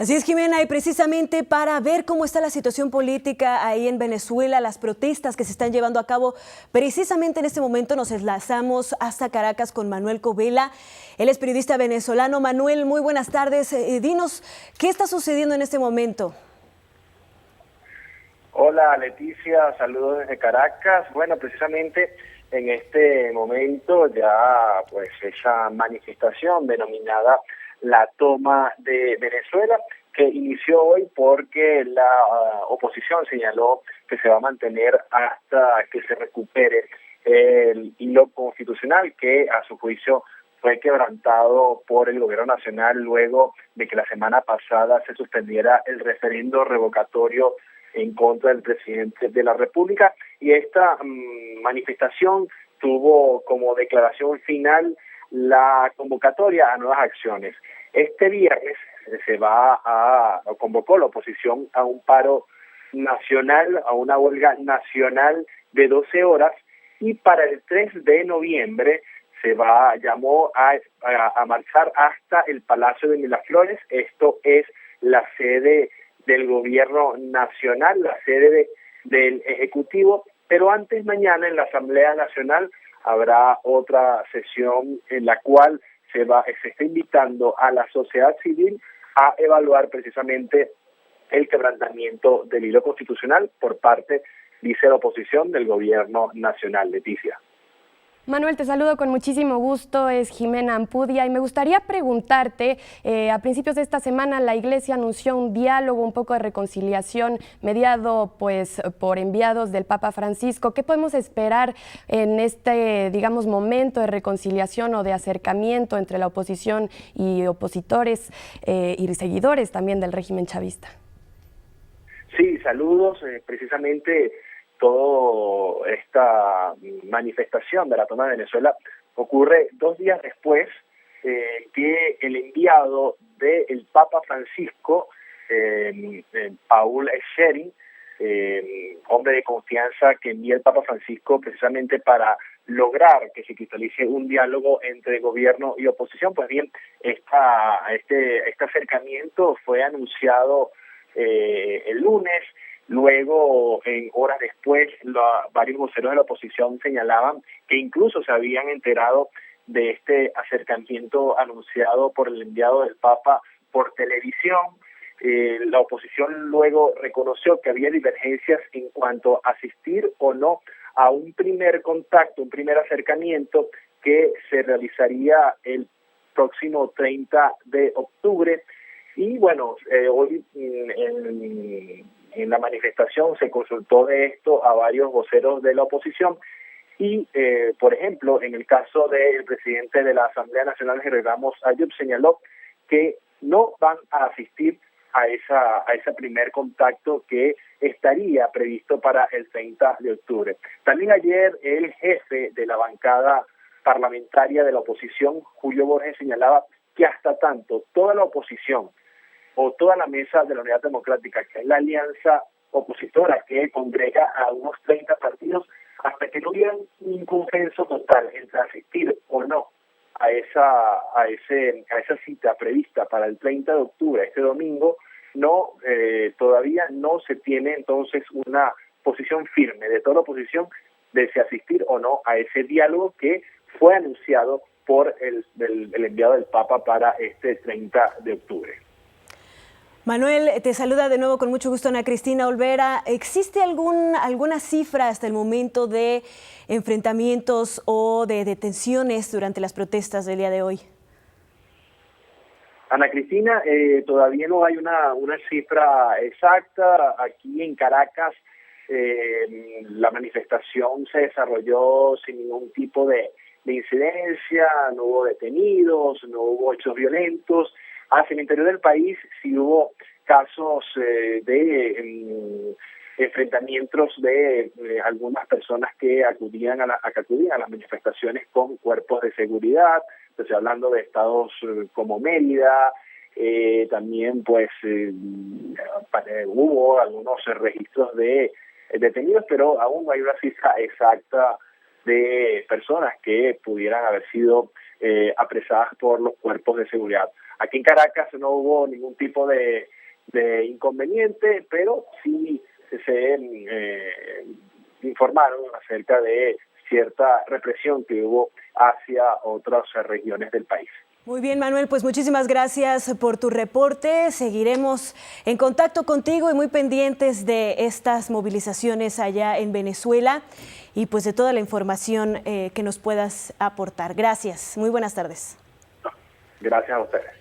Así es, Jimena, y precisamente para ver cómo está la situación política ahí en Venezuela, las protestas que se están llevando a cabo, precisamente en este momento nos enlazamos hasta Caracas con Manuel Covela. Él es periodista venezolano. Manuel, muy buenas tardes. Dinos, ¿qué está sucediendo en este momento? Hola Leticia, saludos desde Caracas. Bueno, precisamente en este momento ya pues esa manifestación denominada la toma de Venezuela, que inició hoy porque la oposición señaló que se va a mantener hasta que se recupere el hilo constitucional que a su juicio fue quebrantado por el gobierno nacional luego de que la semana pasada se suspendiera el referendo revocatorio en contra del presidente de la República, y esta manifestación tuvo como declaración final la convocatoria a nuevas acciones. Este viernes convocó la oposición a un paro nacional, a una huelga nacional de 12 horas, y para el 3 de noviembre llamó a marchar hasta el Palacio de Miraflores. Esto es la sede del gobierno nacional, la sede del Ejecutivo, pero antes mañana en la Asamblea Nacional habrá otra sesión en la cual se está invitando a la sociedad civil a evaluar precisamente el quebrantamiento del hilo constitucional por parte, dice la oposición, del gobierno nacional. Leticia. Manuel, te saludo con muchísimo gusto, es Jimena Ampudia, y me gustaría preguntarte, a principios de esta semana la Iglesia anunció un diálogo, un poco de reconciliación mediado pues por enviados del Papa Francisco. ¿Qué podemos esperar en este, digamos, momento de reconciliación o de acercamiento entre la oposición y opositores y seguidores también del régimen chavista? Sí, saludos, precisamente toda esta manifestación de la toma de Venezuela ocurre 2 días después que el enviado del Papa Francisco, Paul Scherin, hombre de confianza que envía el Papa Francisco precisamente para lograr que se cristalice un diálogo entre gobierno y oposición. Pues bien, este acercamiento fue anunciado el lunes. Luego, en horas después, varios voceros de la oposición señalaban que incluso se habían enterado de este acercamiento anunciado por el enviado del Papa por televisión. La oposición luego reconoció que había divergencias en cuanto a asistir o no a un primer contacto, un primer acercamiento que se realizaría el próximo 30 de octubre. Y bueno, hoy en la manifestación se consultó de esto a varios voceros de la oposición y, por ejemplo, en el caso del presidente de la Asamblea Nacional, Jerry Ramos Ayub, señaló que no van a asistir a ese primer contacto que estaría previsto para el 30 de octubre. También ayer el jefe de la bancada parlamentaria de la oposición, Julio Borges, señalaba que hasta tanto toda la oposición o toda la mesa de la Unidad Democrática, que es la alianza opositora que congrega a unos 30 partidos, hasta que no hubiera un consenso total entre asistir o no a esa cita prevista para el 30 de octubre, este domingo, todavía no se tiene entonces una posición firme de toda la oposición de si asistir o no a ese diálogo que fue anunciado por el enviado del Papa para este 30 de octubre. Manuel, te saluda de nuevo con mucho gusto Ana Cristina Olvera. ¿Existe alguna cifra hasta el momento de enfrentamientos o de detenciones durante las protestas del día de hoy? Ana Cristina, todavía no hay una cifra exacta. Aquí en Caracas la manifestación se desarrolló sin ningún tipo de incidencia, no hubo detenidos, no hubo hechos violentos. Hacia el interior del país sí hubo casos de enfrentamientos de algunas personas que acudían a las manifestaciones con cuerpos de seguridad. Estoy hablando de estados como Mérida. También pues hubo algunos registros de detenidos, pero aún no hay una cifra exacta de personas que pudieran haber sido apresadas por los cuerpos de seguridad. Aquí en Caracas no hubo ningún tipo de inconveniente, pero sí se informaron acerca de cierta represión que hubo hacia otras regiones del país. Muy bien, Manuel, pues muchísimas gracias por tu reporte. Seguiremos en contacto contigo y muy pendientes de estas movilizaciones allá en Venezuela y pues de toda la información que nos puedas aportar. Gracias, muy buenas tardes. Gracias a ustedes.